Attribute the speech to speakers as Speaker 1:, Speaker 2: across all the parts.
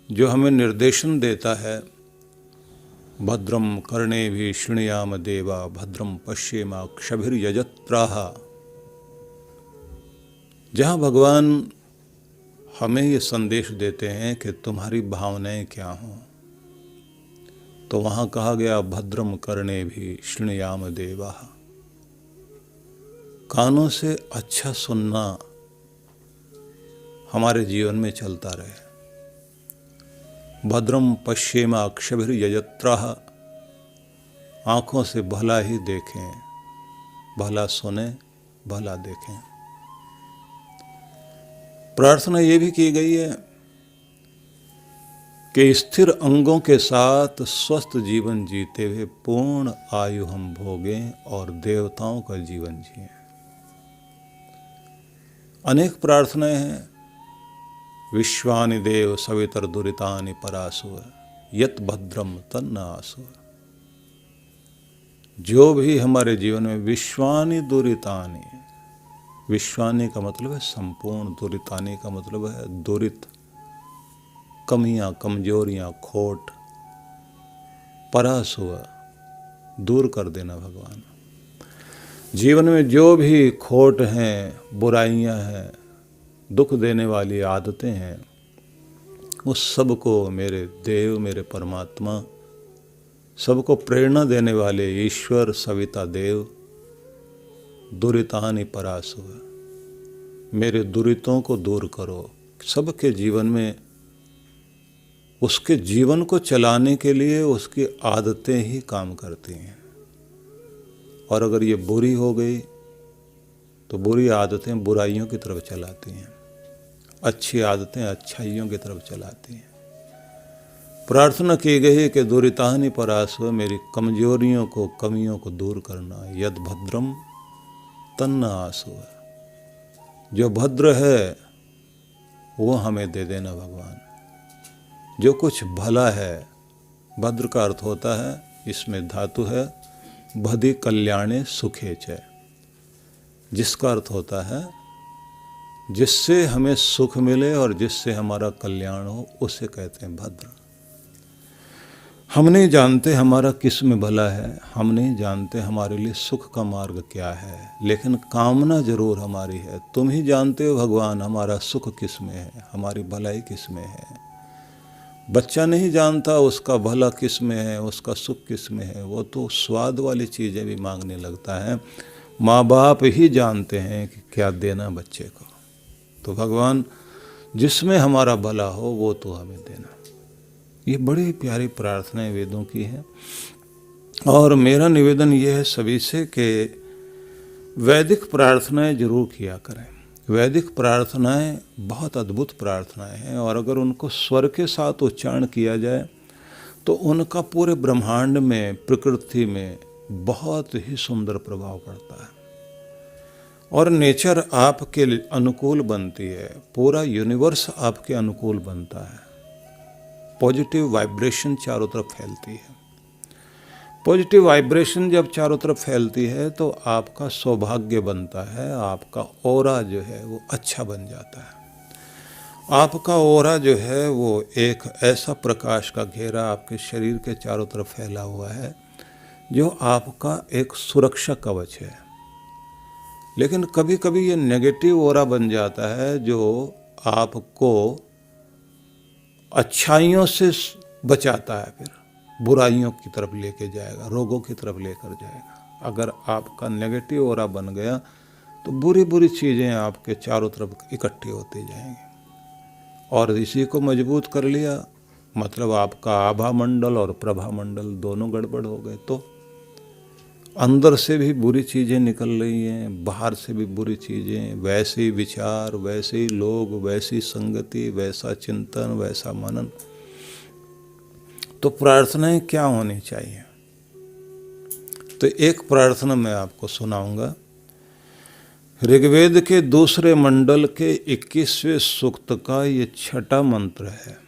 Speaker 1: जो हमें निर्देशन देता है, भद्रम कर्णेभिः शृणुयाम देवा भद्रम पश्येमाक्षभिर्यजत्राः। जहाँ भगवान हमें ये संदेश देते हैं कि तुम्हारी भावनाएं क्या हों, तो वहाँ कहा गया भद्रम कर्णेभिः शृणुयाम देवाः। कानों से अच्छा सुनना हमारे जीवन में चलता रहे। भद्रम पश्येमाक्षभिर्यजत्राः, आँखों से भला ही देखें, भला सुने, भला देखें। प्रार्थना ये भी की गई है कि स्थिर अंगों के साथ स्वस्थ जीवन जीते हुए पूर्ण आयु हम भोगें और देवताओं का जीवन जिएं। अनेक प्रार्थनाएं हैं। विश्वानि देव सवितर दुरितानि परासुव यत भद्रम तन्न आसुव। जो भी हमारे जीवन में विश्वानि दुरितानि, विश्वानि का मतलब है संपूर्ण, दुरितानि का मतलब है दुरित, कमियां, कमजोरियां, खोट, परासुव, दूर कर देना भगवान। जीवन में जो भी खोट हैं, बुराइयां हैं, दुख देने वाली आदतें हैं, उस सब को मेरे देव, मेरे परमात्मा, सबको प्रेरणा देने वाले ईश्वर सविता देव, दुरितानि परासुव, मेरे दुरितों को दूर करो। सबके जीवन में उसके जीवन को चलाने के लिए उसकी आदतें ही काम करती हैं, और अगर ये बुरी हो गई तो बुरी आदतें बुराइयों की तरफ चलाती हैं, अच्छी आदतें अच्छाइयों की तरफ चलाती हैं। प्रार्थना की गई है कि दुरितानि परासुव, मेरी कमजोरियों को, कमियों को दूर करना। यद भद्रम तन्न आसुव, जो भद्र है वो हमें दे देना भगवान। जो कुछ भला है, भद्र का अर्थ होता है, इसमें धातु है भदि कल्याणे सुखे च, जिसका अर्थ होता है जिससे हमें सुख मिले और जिससे हमारा कल्याण हो, उसे कहते हैं भद्र। हम नहीं जानते हमारा किस में भला है, हम नहीं जानते हमारे लिए सुख का मार्ग क्या है, लेकिन कामना जरूर हमारी है। तुम ही जानते हो भगवान हमारा सुख किस में है, हमारी भलाई किस में है। बच्चा नहीं जानता उसका भला किस में है, उसका सुख किस में है, वो तो स्वाद वाली चीज़ें भी मांगने लगता है। माँ बाप ही जानते हैं कि क्या देना बच्चे को। तो भगवान जिसमें हमारा भला हो वो तो हमें देना। ये बड़ी प्यारी प्रार्थनाएं वेदों की हैं, और मेरा निवेदन ये है सभी से कि वैदिक प्रार्थनाएं जरूर किया करें। वैदिक प्रार्थनाएं बहुत अद्भुत प्रार्थनाएं हैं, और अगर उनको स्वर के साथ उच्चारण किया जाए तो उनका पूरे ब्रह्मांड में, प्रकृति में बहुत ही सुंदर प्रभाव पड़ता है, और नेचर आपके अनुकूल बनती है, पूरा यूनिवर्स आपके अनुकूल बनता है। पॉजिटिव वाइब्रेशन चारों तरफ फैलती है। पॉजिटिव वाइब्रेशन जब चारों तरफ फैलती है तो आपका सौभाग्य बनता है, आपका ऑरा जो है वो अच्छा बन जाता है। आपका ऑरा जो है वो एक ऐसा प्रकाश का घेरा आपके शरीर के चारों तरफ फैला हुआ है जो आपका एक सुरक्षा कवच है। लेकिन कभी कभी ये नेगेटिव ऑरा बन जाता है जो आपको अच्छाइयों से बचाता है, फिर बुराइयों की तरफ लेके जाएगा, रोगों की तरफ लेकर जाएगा। अगर आपका नेगेटिव ऑरा बन गया तो बुरी बुरी चीज़ें आपके चारों तरफ इकट्ठी होती जाएंगी, और इसी को मजबूत कर लिया मतलब आपका आभा मंडल और प्रभा मंडल दोनों गड़बड़ हो गए। तो अंदर से भी बुरी चीज़ें निकल रही हैं, बाहर से भी बुरी चीज़ें, वैसे ही विचार, वैसे ही लोग, वैसी संगति, वैसा चिंतन, वैसा मनन। तो प्रार्थनाएं क्या होनी चाहिए? तो एक प्रार्थना मैं आपको सुनाऊंगा। ऋग्वेद के दूसरे मंडल के 21वें सूक्त का ये छठा मंत्र है।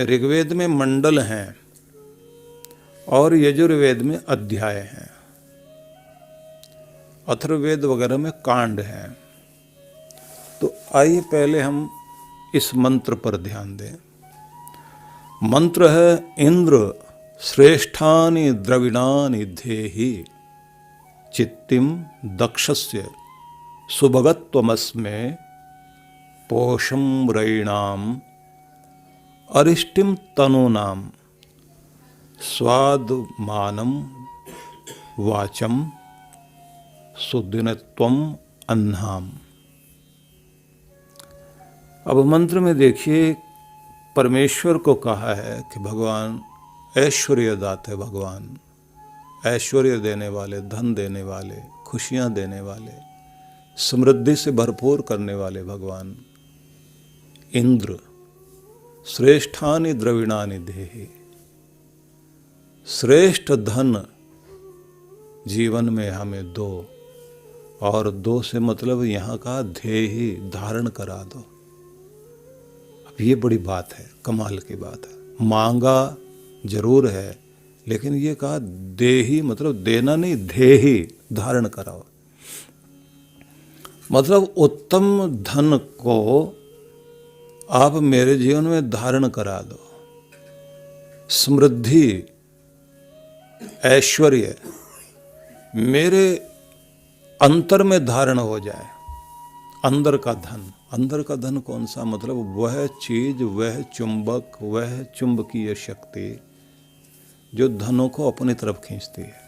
Speaker 1: ऋग्वेद में मंडल हैं और यजुर्वेद में अध्याय हैं, अथर्ववेद वगैरह में कांड हैं। तो आइए पहले हम इस मंत्र पर ध्यान दें। मंत्र है इंद्र श्रेष्ठानि द्रविणानि धेहि चित्तिम दक्षस्य सुभगत्वमस्मे पोषम रयिणाम अरिष्टिम तनूनाम स्वादमानम वाचम सुदिनत्वम अन्नाम। अब मंत्र में देखिए, परमेश्वर को कहा है कि भगवान ऐश्वर्य दाता है, भगवान ऐश्वर्य देने वाले, धन देने वाले, खुशियां देने वाले, समृद्धि से भरपूर करने वाले भगवान इंद्र श्रेष्ठानि द्रविणानि देहि। श्रेष्ठ धन जीवन में हमें दो, और दो से मतलब यहाँ का धेहि धारण करा दो। अब ये बड़ी बात है, कमाल की बात है। मांगा जरूर है, लेकिन ये कहा देहि मतलब देना नहीं, धेहि धारण कराओ। मतलब उत्तम धन को आप मेरे जीवन में धारण करा दो। समृद्धि, ऐश्वर्य मेरे अंतर में धारण हो जाए। अंदर का धन, अंदर का धन कौन सा? मतलब वह चीज, वह चुंबक, वह चुंबकीय शक्ति जो धनों को अपनी तरफ खींचती है।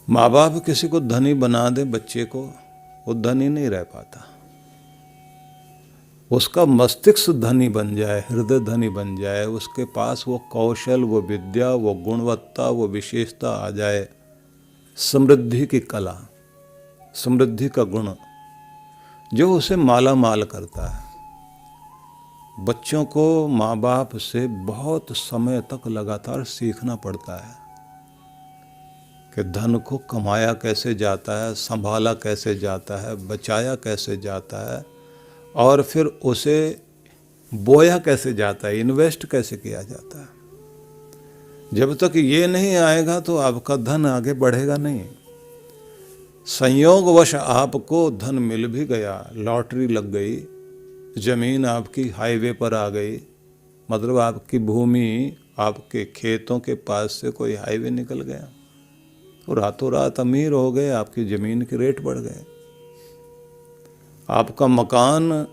Speaker 1: माँ बाप किसी को धनी बना दे बच्चे को, वो धनी नहीं रह पाता। उसका मस्तिष्क धनी बन जाए, हृदय धनी बन जाए, उसके पास वो कौशल, वो विद्या, वो गुणवत्ता, वो विशेषता आ जाए, समृद्धि की कला, समृद्धि का गुण जो उसे माला माल करता है। बच्चों को माँ बाप से बहुत समय तक लगातार सीखना पड़ता है कि धन को कमाया कैसे जाता है, संभाला कैसे जाता है, बचाया कैसे जाता है, और फिर उसे बोया कैसे जाता है, इन्वेस्ट कैसे किया जाता है। जब तक ये नहीं आएगा तो आपका धन आगे बढ़ेगा नहीं। संयोगवश आपको धन मिल भी गया, लॉटरी लग गई, जमीन आपकी हाईवे पर आ गई, मतलब आपकी भूमि, आपके खेतों के पास से कोई हाईवे निकल गया, तो रातों रात अमीर हो गए, आपकी जमीन के रेट बढ़ गए। आपका मकान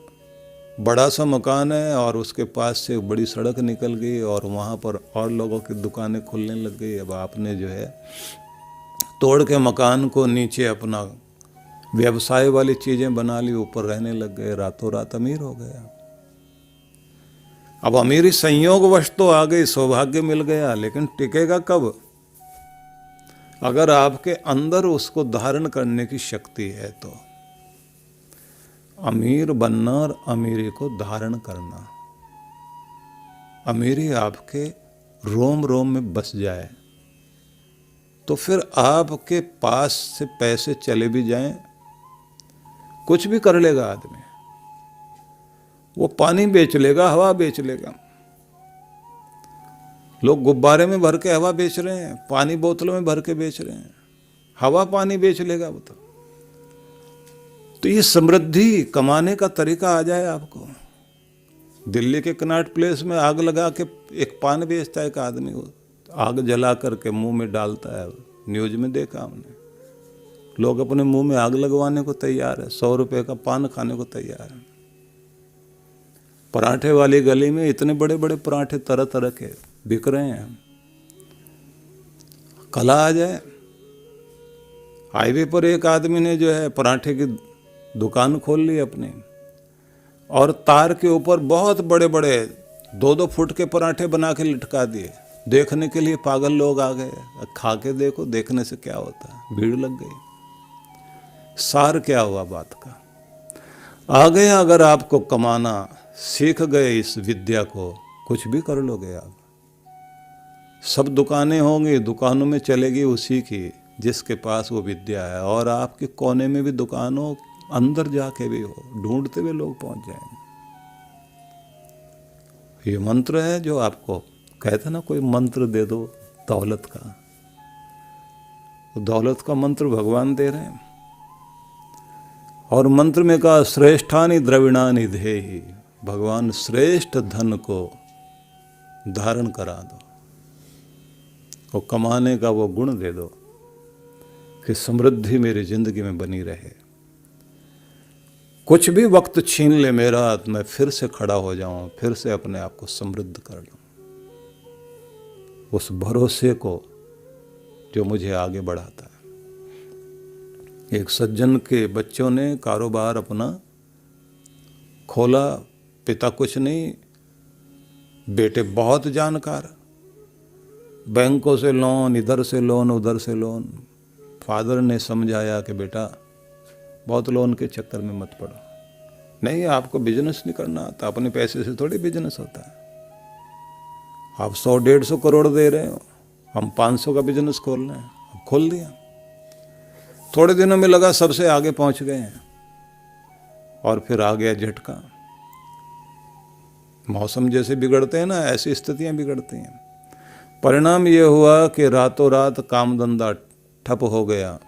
Speaker 1: बड़ा सा मकान है और उसके पास से एक बड़ी सड़क निकल गई और वहाँ पर और लोगों की दुकानें खुलने लग गई। अब आपने जो है तोड़ के मकान को नीचे अपना व्यवसाय वाली चीज़ें बना ली, ऊपर रहने लग गए, रातों रात अमीर हो गए। अब अमीरी संयोगवश तो आ गई, सौभाग्य मिल गया, लेकिन टिकेगा कब? अगर आपके अंदर उसको धारण करने की शक्ति है तो। अमीर बनना और अमीरी को धारण करना, अमीरी आपके रोम रोम में बस जाए तो फिर आपके पास से पैसे चले भी जाएं, कुछ भी कर लेगा आदमी। वो पानी बेच लेगा, हवा बेच लेगा। लोग गुब्बारे में भर के हवा बेच रहे हैं, पानी बोतलों में भर के बेच रहे हैं, हवा पानी बेच लेगा वो तो ये समृद्धि कमाने का तरीका आ जाए आपको। दिल्ली के कनॉट प्लेस में आग लगा के एक पान बेचता है एक आदमी, वो आग जला करके मुंह में डालता है। न्यूज में देखा हमने, लोग अपने मुंह में आग लगवाने को तैयार है, 100 रुपए का पान खाने को तैयार है। पराठे वाली गली में इतने बड़े बड़े पराठे तरह तरह के बिक रहे हैं। कला आ जाए। हाईवे पर एक आदमी ने जो है पराठे की दुकान खोल ली अपनी, और तार के ऊपर बहुत बड़े बड़े 2-2 फुट के पराठे बना के लटका दिए। देखने के लिए पागल लोग आ गए, खा के देखो, देखने से क्या होता है। भीड़ लग गई। सार क्या हुआ बात का? आ गया, अगर आपको कमाना सीख गए इस विद्या को, कुछ भी कर लोगे आप। सब दुकानें होंगी, दुकानों में चलेगी उसी की जिसके पास वो विद्या है, और आपके कोने में भी दुकान हो, अंदर जाके भी हो, ढूंढते हुए लोग पहुंच जाएंगे। ये मंत्र है जो आपको कहते ना, कोई मंत्र दे दो दौलत का, तो दौलत का मंत्र भगवान दे रहे हैं। और मंत्र में कहा श्रेष्ठानि द्रविणानि धेहि, भगवान श्रेष्ठ धन को धारण करा दो, वो कमाने का वो गुण दे दो कि समृद्धि मेरी जिंदगी में बनी रहे। कुछ भी वक्त छीन ले मेरा तो मैं फिर से खड़ा हो जाऊं, फिर से अपने आप को समृद्ध कर लूं, उस भरोसे को जो मुझे आगे बढ़ाता है। एक सज्जन के बच्चों ने कारोबार अपना खोला, पिता कुछ नहीं, बेटे बहुत जानकार, बैंकों से लोन, इधर से लोन उधर से लोन। फादर ने समझाया कि बेटा बहुत लोन के चक्कर में मत पड़ो, नहीं आपको बिजनेस नहीं करना आता, अपने पैसे से थोड़ी बिजनेस होता है। आप 100-150 करोड़ दे रहे हो, हम 500 का बिजनेस खोल रहे हैं, अब खोल दिया। थोड़े दिनों में लगा सबसे आगे पहुंच गए हैं, और फिर आ गया झटका। मौसम जैसे बिगड़ते हैं ना, ऐसी स्थितियां बिगड़ती हैं। परिणाम यह हुआ कि रातों रात काम धंधा ठप हो गया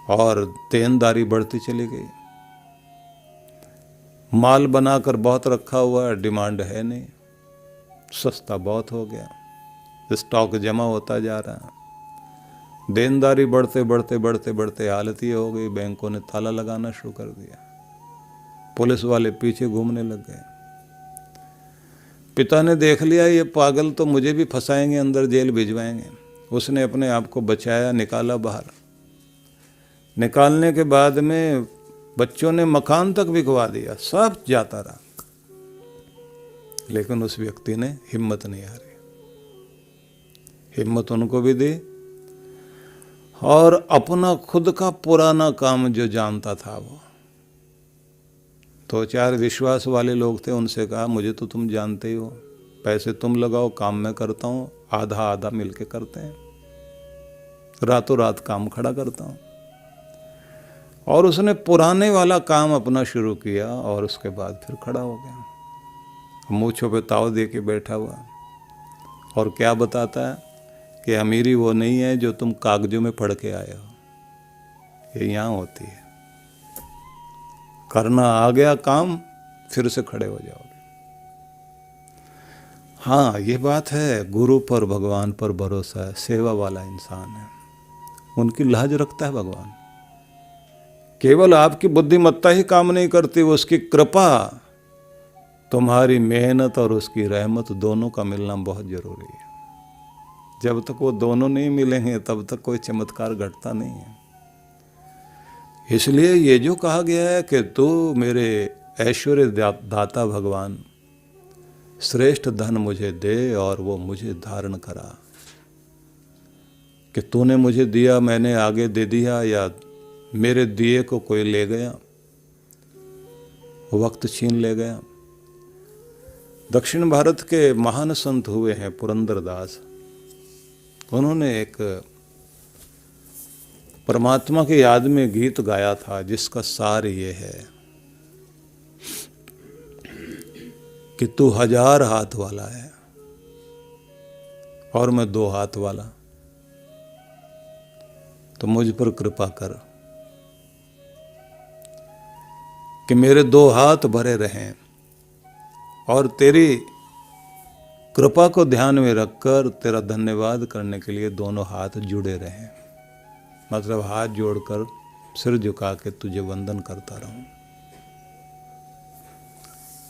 Speaker 1: और देनदारी बढ़ती चली गई। माल बनाकर बहुत रखा हुआ है, डिमांड है नहीं, सस्ता बहुत हो गया, स्टॉक जमा होता जा रहा है। देनदारी बढ़ते बढ़ते बढ़ते बढ़ते हालत ये हो गई, बैंकों ने ताला लगाना शुरू कर दिया, पुलिस वाले पीछे घूमने लग गए। पिता ने देख लिया ये पागल तो मुझे भी फंसाएंगे, अंदर जेल भिजवाएंगे। उसने अपने आप को बचाया, निकाला बाहर। निकालने के बाद में बच्चों ने मकान तक बिकवा दिया, सब जाता रहा, लेकिन उस व्यक्ति ने हिम्मत नहीं हारी। हिम्मत उनको भी दी, और अपना खुद का पुराना काम जो जानता था, वो 2-4 विश्वास वाले लोग थे, उनसे कहा मुझे तो तुम जानते ही हो, पैसे तुम लगाओ, काम मैं करता हूँ, आधा आधा मिलके करते हैं, रातों रात काम खड़ा करता हूँ। और उसने पुराने वाला काम अपना शुरू किया, और उसके बाद फिर खड़ा हो गया, मूंछों पे ताव दे के बैठा हुआ, और क्या बताता है कि अमीरी वो नहीं है जो तुम कागजों में पढ़ के आए हो, ये यहाँ होती है, करना आ गया काम, फिर से खड़े हो जाओगे। हाँ ये बात है, गुरु पर भगवान पर भरोसा है, सेवा वाला इंसान है, उनकी लाज रखता है भगवान। केवल आपकी बुद्धिमत्ता ही काम नहीं करती, उसकी कृपा, तुम्हारी मेहनत और उसकी रहमत दोनों का मिलना बहुत जरूरी है। जब तक वो दोनों नहीं मिलेंगे तब तक कोई चमत्कार घटता नहीं है। इसलिए ये जो कहा गया है कि तू मेरे ऐश्वर्य दाता भगवान, श्रेष्ठ धन मुझे दे और वो मुझे धारण करा, कि तूने मुझे दिया मैंने आगे दे दिया, या मेरे दिए को कोई ले गया, वक्त छीन ले गया। दक्षिण भारत के महान संत हुए हैं पुरंदरदास, उन्होंने एक परमात्मा की याद में गीत गाया था, जिसका सार ये है कि तू 1000 हाथ वाला है और मैं 2 हाथ वाला, तो मुझ पर कृपा कर कि मेरे 2 हाथ भरे रहें, और तेरी कृपा को ध्यान में रखकर तेरा धन्यवाद करने के लिए दोनों हाथ जुड़े रहें। मतलब हाथ जोड़कर सिर झुका के तुझे वंदन करता रहूं।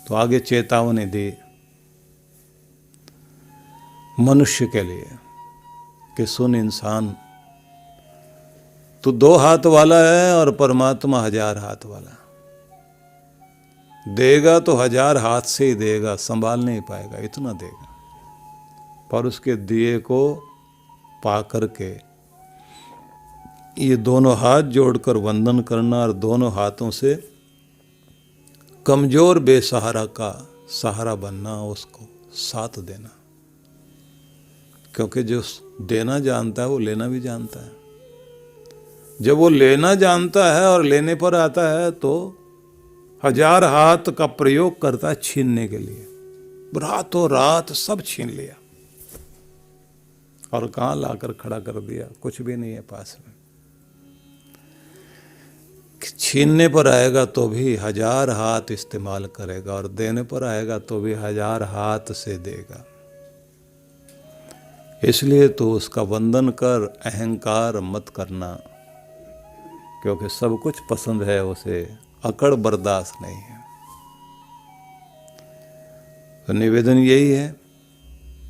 Speaker 1: तो आगे चेतावनी दी मनुष्य के लिए कि सुन इंसान, तू 2 हाथ वाला है और परमात्मा 1000 हाथ वाला। देगा तो 1000 हाथ से ही देगा, संभाल नहीं पाएगा, इतना देगा। पर उसके दिए को पा करके ये दोनों हाथ जोड़कर वंदन करना, और दोनों हाथों से कमजोर बेसहारा का सहारा बनना, उसको साथ देना। क्योंकि जो देना जानता है वो लेना भी जानता है। जब वो लेना जानता है और लेने पर आता है तो 1000 हाथ का प्रयोग करता है छीनने के लिए। रातों रात सब छीन लिया और कहाँ लाकर खड़ा कर दिया, कुछ भी नहीं है पास में। छीनने पर आएगा तो भी 1000 हाथ इस्तेमाल करेगा और देने पर आएगा तो भी 1000 हाथ से देगा। इसलिए तो उसका वंदन कर, अहंकार मत करना, क्योंकि सब कुछ पसंद है उसे, अकड़ बर्दाश्त नहीं है। तो निवेदन यही है,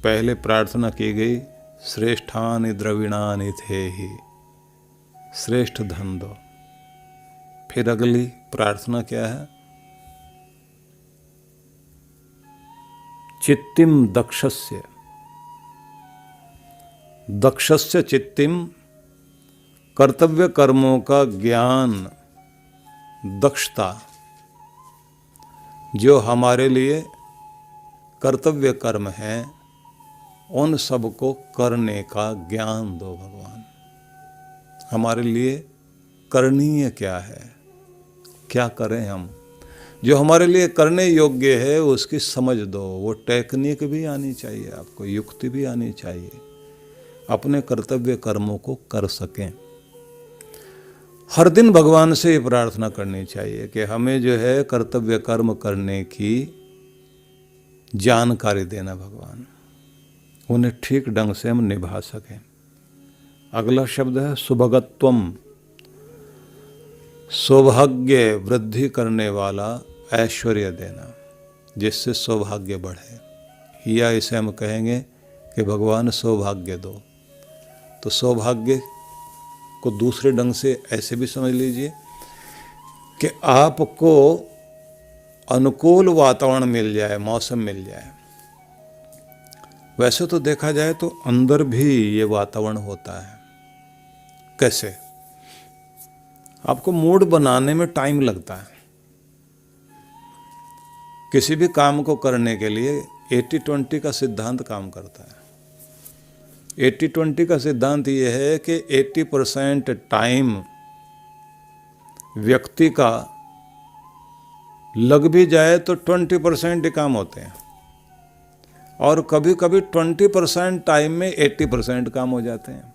Speaker 1: पहले प्रार्थना की गई श्रेष्ठानि द्रविणानि थे ही, श्रेष्ठ धन दो। फिर अगली प्रार्थना क्या है? चित्तिम दक्षस्य, दक्षस्य चित्तिम, कर्तव्य कर्मों का ज्ञान, दक्षता, जो हमारे लिए कर्तव्य कर्म है उन सबको करने का ज्ञान दो भगवान। हमारे लिए करणीय क्या है, क्या करें हम, जो हमारे लिए करने योग्य है उसकी समझ दो। वो टेक्निक भी आनी चाहिए आपको, युक्ति भी आनी चाहिए, अपने कर्तव्य कर्मों को कर सकें। हर दिन भगवान से ये प्रार्थना करनी चाहिए कि हमें जो है कर्तव्य कर्म करने की जानकारी देना भगवान, उन्हें ठीक ढंग से हम निभा सकें। अगला शब्द है सुभगत्वम, सौभाग्य वृद्धि करने वाला ऐश्वर्य देना, जिससे सौभाग्य बढ़े। या इसे हम कहेंगे कि भगवान सौभाग्य दो। तो सौभाग्य को दूसरे ढंग से ऐसे भी समझ लीजिए कि आपको अनुकूल वातावरण मिल जाए, मौसम मिल जाए। वैसे तो देखा जाए तो अंदर भी ये वातावरण होता है। कैसे? आपको मूड बनाने में टाइम लगता है। किसी भी काम को करने के लिए 80-20 का सिद्धांत काम करता है। 80-20 का सिद्धांत ये है कि 80% टाइम व्यक्ति का लग भी जाए तो 20% ही काम होते हैं, और कभी कभी 20% टाइम में 80% काम हो जाते हैं।